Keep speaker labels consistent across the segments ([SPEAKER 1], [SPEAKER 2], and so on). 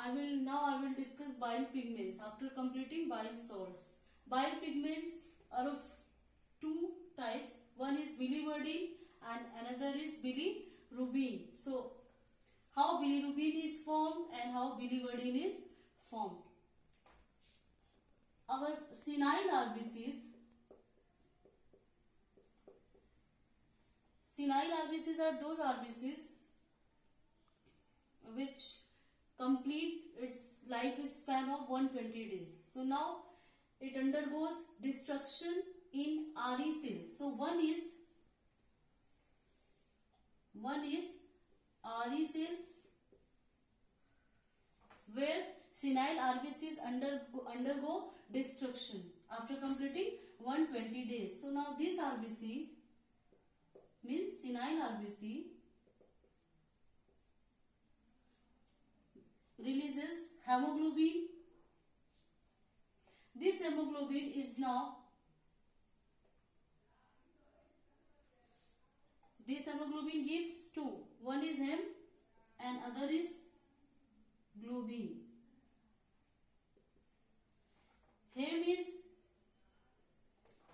[SPEAKER 1] I will discuss bile pigments after completing bile salts. Bile pigments are of two types. One is biliverdin and another is bilirubin. So how bilirubin is formed and how biliverdin is formed. Our senile RBCs are those RBCs which complete its lifespan of 120 days. So now it undergoes destruction in RE cells. So one is RE cells where senile RBCs undergo destruction after completing 120 days. So now this RBC means senile RBC releases hemoglobin. This hemoglobin is now gives two. One is hem and other is globin. Hem is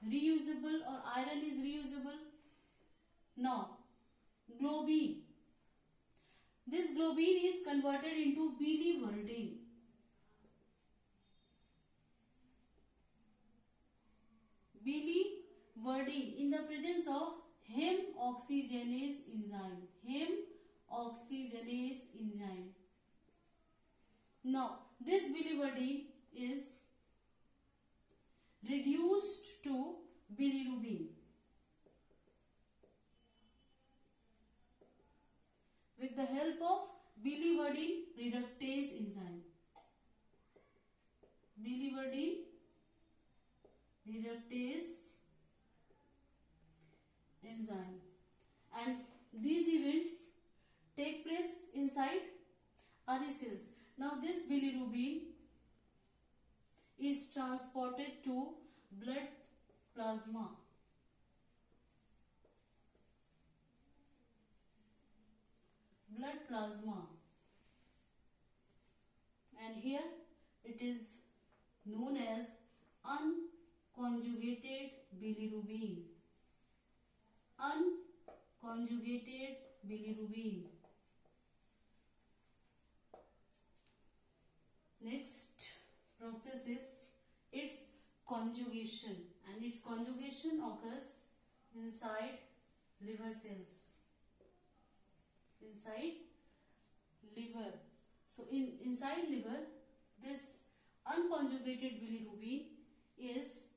[SPEAKER 1] reusable or iron is reusable. Now globin. This globin is converted into biliverdin. Biliverdin in the presence of hem oxygenase enzyme. Now this biliverdin is reduced to bilirubin with the help of biliverdin reductase enzyme. Biliverdin reductase enzyme, and these events take place inside RE cells. Now this bilirubin is transported to blood plasma. And here it is known as unconjugated bilirubin. Next process is its conjugation, and its conjugation occurs inside liver cells. So inside liver, this unconjugated bilirubin is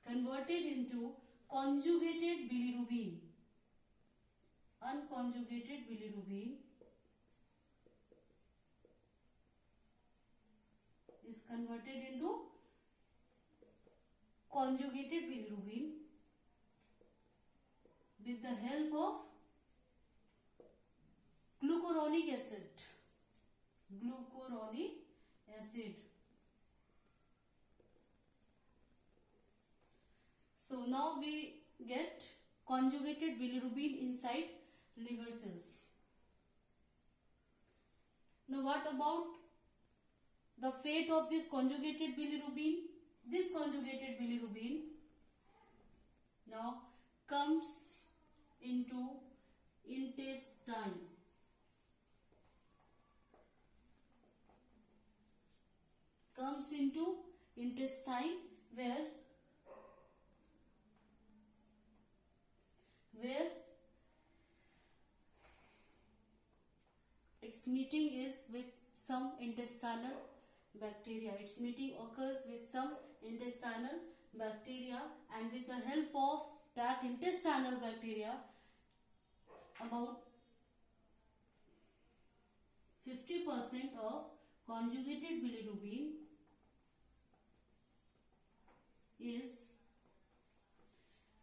[SPEAKER 1] converted into conjugated bilirubin. Unconjugated bilirubin is converted into conjugated bilirubin with the help of glucuronic acid. So now we get conjugated bilirubin inside liver cells. Now what about the fate of this conjugated bilirubin? This conjugated bilirubin now comes into intestine. Where its meeting is with some intestinal bacteria. Its meeting occurs with some intestinal bacteria, and with the help of that intestinal bacteria, about 50% of conjugated bilirubin is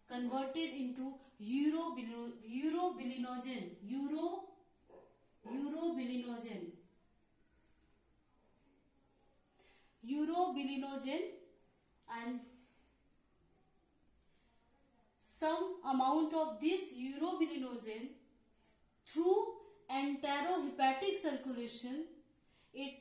[SPEAKER 1] converted into urobilinogen. And some amount of this urobilinogen through enterohepatic circulation it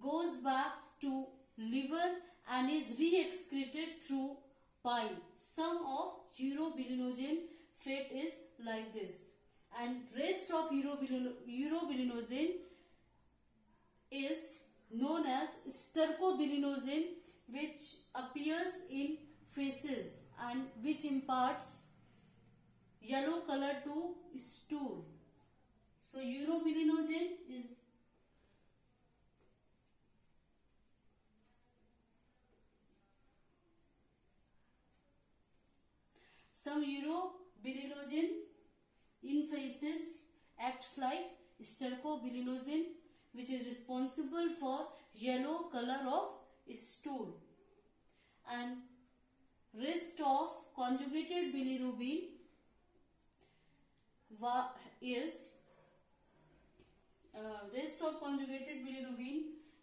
[SPEAKER 1] goes back to liver and is re-excreted through bile. Some of urobilinogen fat is like this, and rest of urobilinogen is known as stercobilinogen, which appears in feces and which imparts yellow color to stool. So urobilinogen is some urobilinogen in feces acts like stercobilinogen, which is responsible for yellow color of stool, and rest of conjugated bilirubin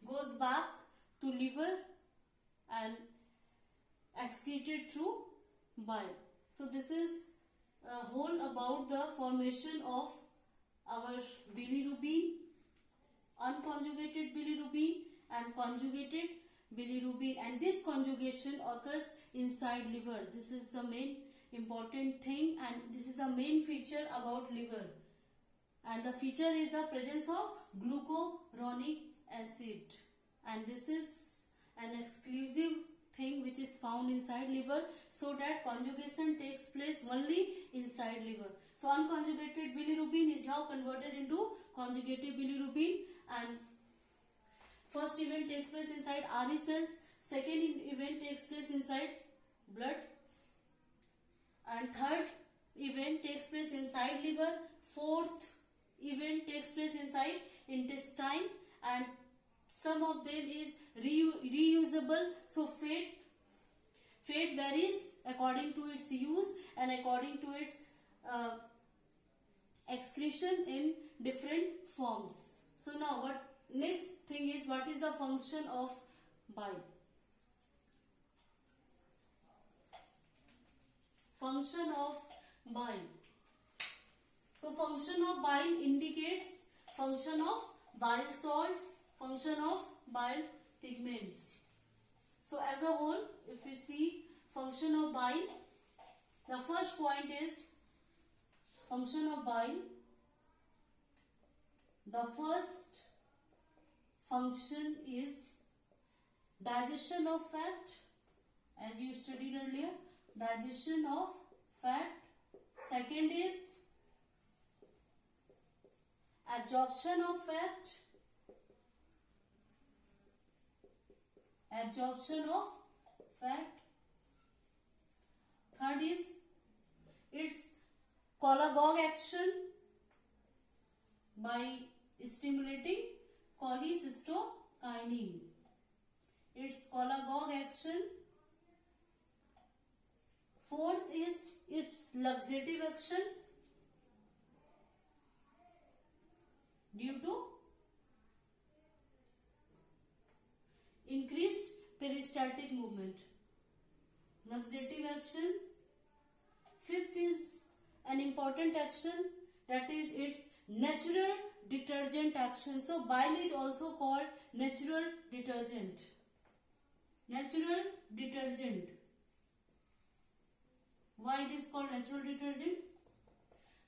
[SPEAKER 1] goes back to liver and excreted through bile. So this is a whole about the formation of our bilirubin, unconjugated bilirubin and conjugated bilirubin, and this conjugation occurs inside liver. This is the main important thing, and this is the main feature about liver, and the feature is the presence of glucuronic acid, and this is an exclusive thing which is found inside liver, so that conjugation takes place only inside liver. So unconjugated bilirubin is now converted into conjugated bilirubin, and first event takes place inside RE cells, second event takes place inside blood, and third event takes place inside liver, fourth event takes place inside intestine, and some of them is reusable. So fat varies according to its use and according to its excretion in different forms. So now what next thing is, what is the function of bile? Function of bile. So function of bile indicates function of bile salts, function of bile pigments. So as a whole, if we see function of bile, the first point is function of bile. The first function is digestion of fat, as you studied earlier, digestion of fat. Second is absorption of fat, absorption of fat. Third is its cholagogue action by stimulating cholecystokinin. Its cholagogue action. Fourth is its laxative action due to increased peristaltic movement. Laxative action. Fifth is an important action, that is its natural detergent action. So bile is also called natural detergent. Natural detergent. Why it is called natural detergent?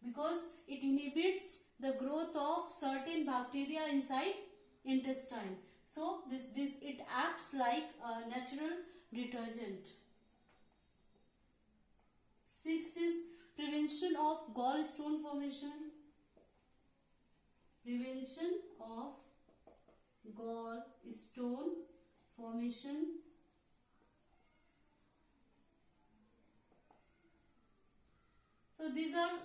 [SPEAKER 1] Because it inhibits the growth of certain bacteria inside intestine. So it acts like a natural detergent. Sixth is prevention of gallstone formation. Prevention of gallstone formation. So these are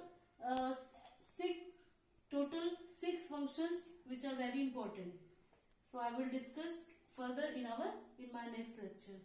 [SPEAKER 1] total 6 functions which are very important. So I will discuss further in my next lecture.